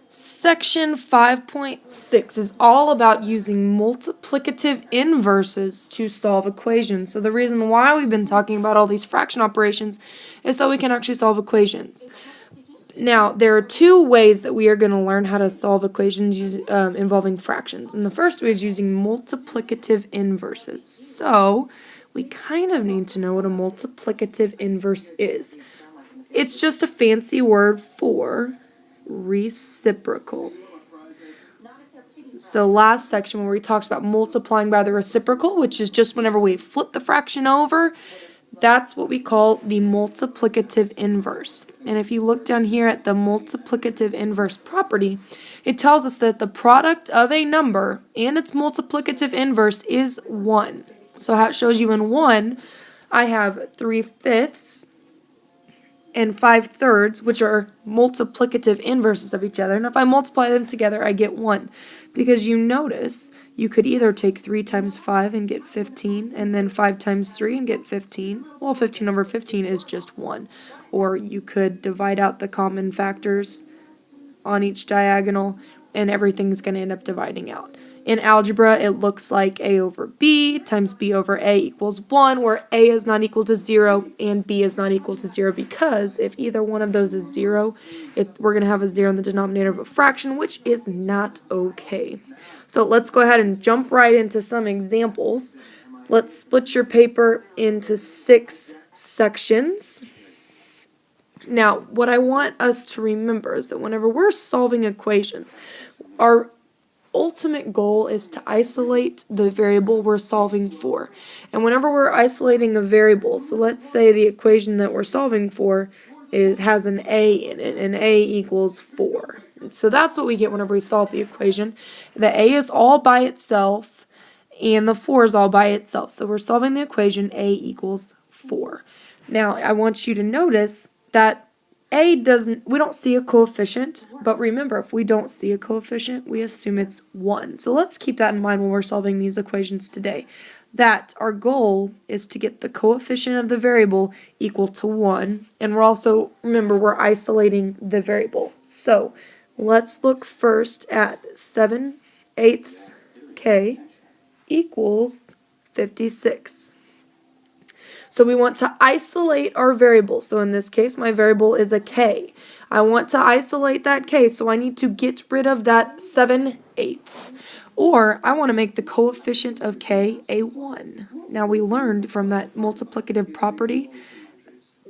Section 5.6 is all about using multiplicative inverses to solve equations. So the reason why we've been talking about all these fraction operations is so we can actually solve equations. Now, there are two ways that we are going to learn how to solve equations involving fractions. And the first way is using multiplicative inverses. So we kind of need to know what a multiplicative inverse is. It's just a fancy word for reciprocal. So last section where we talked about multiplying by the reciprocal, which is just whenever we flip the fraction over, that's what we call the multiplicative inverse. And if you look down here at the multiplicative inverse property, it tells us that the product of a number and its multiplicative inverse is 1. So how it shows you in 1, I have 3/5 and 5/3, which are multiplicative inverses of each other. And if I multiply them together, I get 1. Because you notice you could either take 3 times 5 and get 15, and then 5 times 3 and get 15. Well, 15 over 15 is just 1. Or you could divide out the common factors on each diagonal, and everything's going to end up dividing out. In algebra, it looks like a over b times b over a equals 1, where a is not equal to 0 and b is not equal to 0, because if either one of those is 0, we're going to have a 0 in the denominator of a fraction, which is not okay. So let's go ahead and jump right into some examples. Let's split your paper into 6 sections. Now, what I want us to remember is that whenever we're solving equations, our ultimate goal is to isolate the variable we're solving for. And whenever we're isolating a variable, so let's say the equation that we're solving for has an a in it, and a equals 4. So that's what we get whenever we solve the equation. The a is all by itself, and the 4 is all by itself. So we're solving the equation a equals 4. Now, I want you to notice that we don't see a coefficient, but remember, if we don't see a coefficient, we assume it's 1. So let's keep that in mind when we're solving these equations today. That our goal is to get the coefficient of the variable equal to 1, and remember, we're isolating the variable. So let's look first at 7/8 k equals 56. So we want to isolate our variable. So in this case, my variable is a k. I want to isolate that k, so I need to get rid of that 7/8. Or I want to make the coefficient of k a 1. Now we learned from that multiplicative property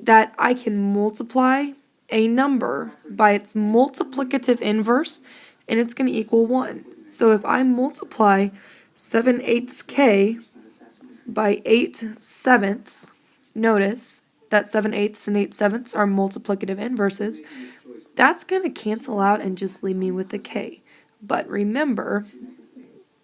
that I can multiply a number by its multiplicative inverse, and it's going to equal 1. So if I multiply 7/8 k by 8/7, notice that 7/8 and 8/7 are multiplicative inverses. That's going to cancel out and just leave me with a k. But remember,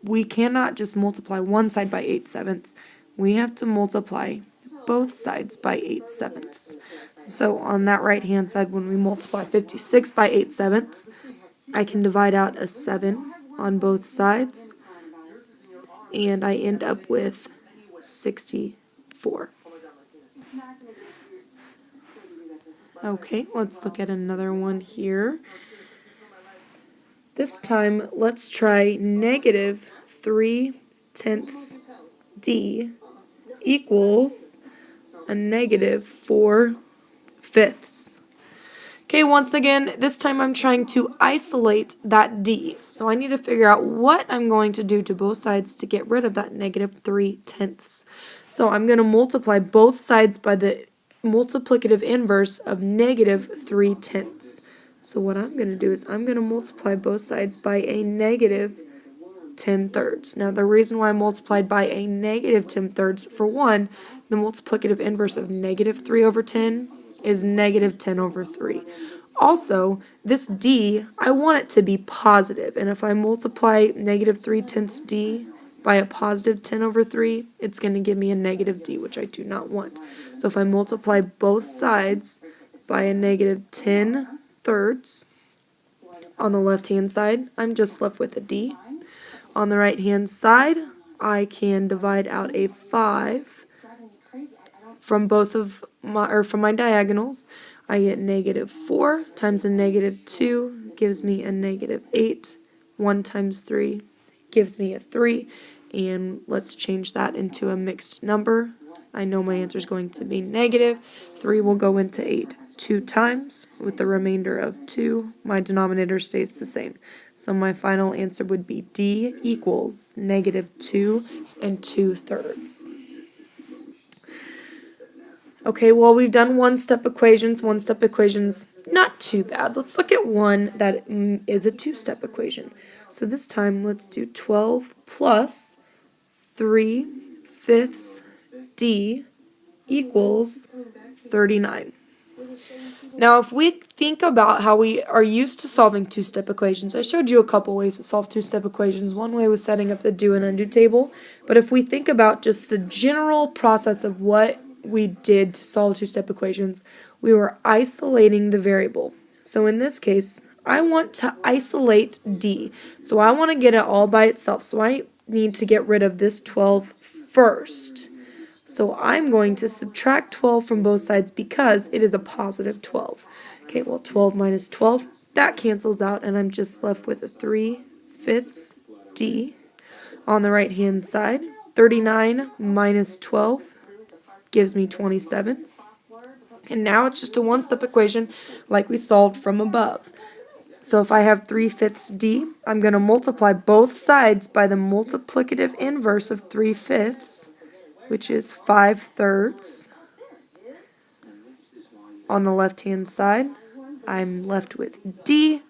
we cannot just multiply one side by 8/7. We have to multiply both sides by 8/7. So on that right-hand side, when we multiply 56 by 8/7, I can divide out a 7 on both sides, and I end up with 64. Okay, let's look at another one here. This time, let's try -3/10 d equals a -4/5. Okay, once again, this time I'm trying to isolate that d. So I need to figure out what I'm going to do to both sides to get rid of that -3/10. So I'm going to multiply both sides by the multiplicative inverse of -3/10. So what I'm going to do is I'm going to multiply both sides by a -10/3. Now the reason why I multiplied by a -10/3, for one, the multiplicative inverse of -3/10 is -10/3. Also, this d, I want it to be positive, and if I multiply -3/10 d by a positive 10/3, it's going to give me a negative d, which I do not want. So if I multiply both sides by a -10/3 on the left-hand side, I'm just left with a d. On the right-hand side, I can divide out a 5 from my diagonals. I get -4 times a -2 gives me a negative 8. 1 times 3 gives me a 3. And let's change that into a mixed number. I know my answer is going to be negative. 3 will go into 8 2 times with the remainder of 2. My denominator stays the same. So my final answer would be D equals negative 2 2/3. Okay, well, we've done one-step equations. One-step equations, not too bad. Let's look at one that is a two-step equation. So this time, let's do 12 plus 3/5 D equals 39. Now, if we think about how we are used to solving two-step equations, I showed you a couple ways to solve two-step equations. One way was setting up the do and undo table. But if we think about just the general process of what we did to solve two-step equations, we were isolating the variable. So in this case, I want to isolate D. So I want to get it all by itself. So I need to get rid of this 12 first. So I'm going to subtract 12 from both sides because it is a positive 12. Okay, well, 12 minus 12, that cancels out, and I'm just left with a 3/5 D on the right-hand side. 39 minus 12 gives me 27. And now it's just a one-step equation like we solved from above. So if I have 3/5 D, I'm going to multiply both sides by the multiplicative inverse of 3/5, which is 5/3. On the left-hand side, I'm left with D.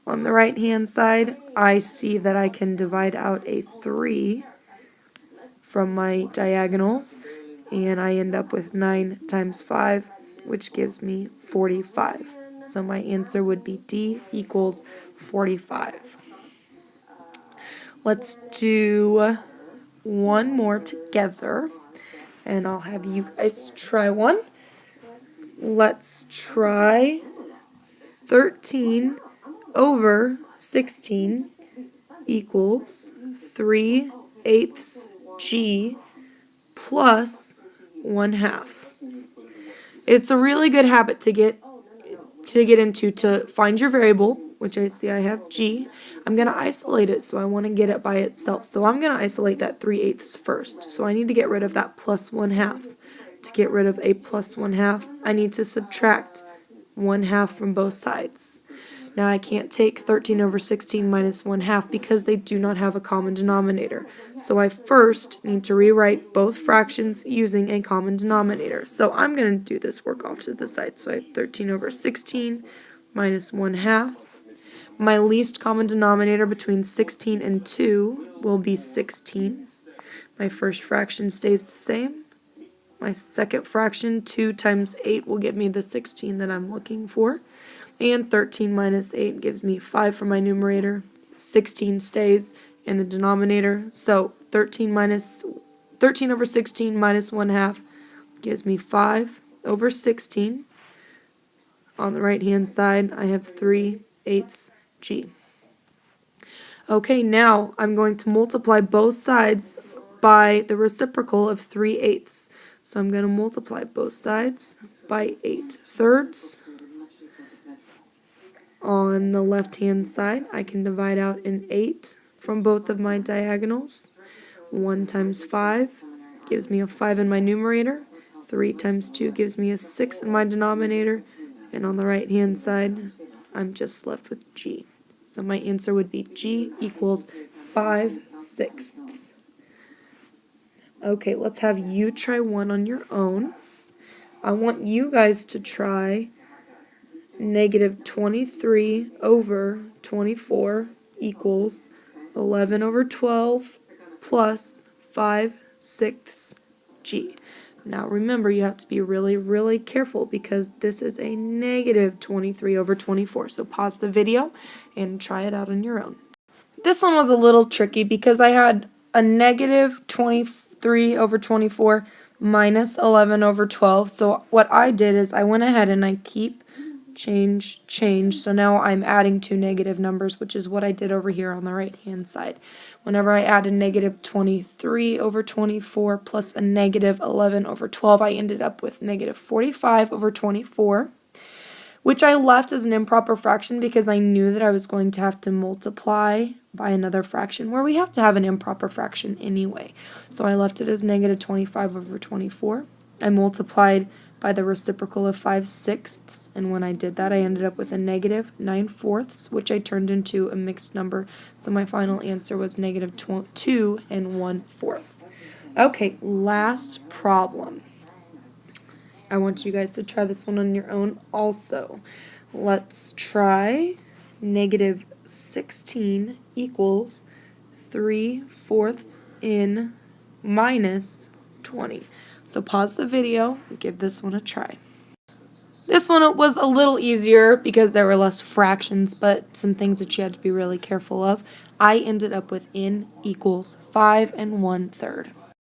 On the right-hand side, I see that I can divide out a 3 from my diagonals, and I end up with 9 times 5, which gives me 45. So my answer would be D equals 45. Let's do one more together, and I'll have you guys try one. Let's try 13 over 16 equals 3/8 G plus 1/2. It's a really good habit to get into, to find your variable, which I see I have G. I'm going to isolate it, so I want to get it by itself. So I'm going to isolate that 3/8 first. So I need to get rid of that plus 1/2. To get rid of a plus 1/2, I need to subtract 1/2 from both sides. Now I can't take 13 over 16 minus 1/2 because they do not have a common denominator. So I first need to rewrite both fractions using a common denominator. So I'm going to do this work off to the side. So I have 13 over 16 minus 1/2. My least common denominator between 16 and 2 will be 16. My first fraction stays the same. My second fraction, 2 times 8, will give me the 16 that I'm looking for. And 13 minus 8 gives me 5 for my numerator. 16 stays in the denominator. So 13 over 16 minus 1/2 gives me 5 over 16. On the right-hand side, I have 3/8 G. Okay, now I'm going to multiply both sides by the reciprocal of 3/8. So I'm going to multiply both sides by 8/3. On the left-hand side, I can divide out an 8 from both of my diagonals. 1 times 5 gives me a 5 in my numerator. 3 times 2 gives me a 6 in my denominator. And on the right-hand side, I'm just left with G. So my answer would be G equals 5/6. Okay, let's have you try one on your own. I want you guys to try negative 23 over 24 equals 11 over 12 plus 5/6 G. Now remember, you have to be really, really careful because this is a negative 23 over 24. So pause the video and try it out on your own. This one was a little tricky because I had a negative 23 over 24 minus 11 over 12. So what I did is I went ahead and I keep change. So now I'm adding two negative numbers, which is what I did over here on the right-hand side. Whenever I add a negative 23 over 24 plus a negative 11 over 12, I ended up with negative 45 over 24, which I left as an improper fraction because I knew that I was going to have to multiply by another fraction where we have to have an improper fraction anyway. So I left it as negative 25 over 24. I multiplied by the reciprocal of 5/6, and when I did that, I ended up with a negative 9/4, which I turned into a mixed number. So my final answer was negative 2 1/4. Okay, last problem. I want you guys to try this one on your own also. Let's try negative 16 equals 3/4 in minus 20. So pause the video and give this one a try. This one was a little easier because there were less fractions, but some things that you had to be really careful of. I ended up with n equals 5 1/3.